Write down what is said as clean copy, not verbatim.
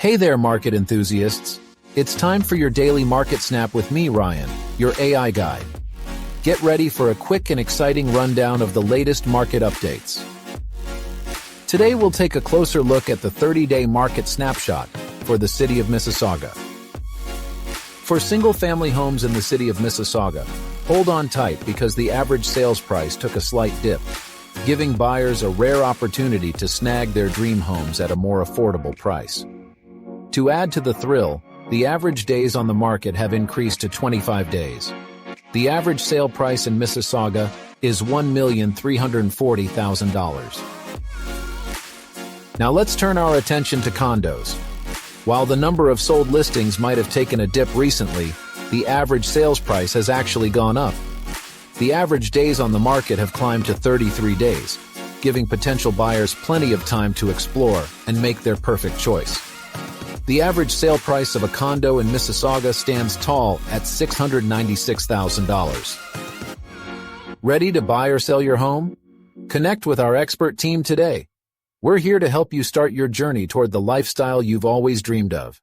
Hey there, market enthusiasts. It's time for your daily market snap with me, Ryan, your AI guide. Get ready for a quick and exciting rundown of the latest market updates. Today we'll take a closer look at the 30-day market snapshot for the City of Mississauga. For single-family homes in the City of Mississauga, hold on tight because the average sales price took a slight dip, giving buyers a rare opportunity to snag their dream homes at a more affordable price. To add to the thrill, the average days on the market have increased to 25 days. The average sale price in Mississauga is $1,340,000. Now let's turn our attention to condos. While the number of sold listings might have taken a dip recently, the average sales price has actually gone up. The average days on the market have climbed to 33 days, giving potential buyers plenty of time to explore and make their perfect choice. The average sale price of a condo in Mississauga stands tall at $696,000. Ready to buy or sell your home? Connect with our expert team today. We're here to help you start your journey toward the lifestyle you've always dreamed of.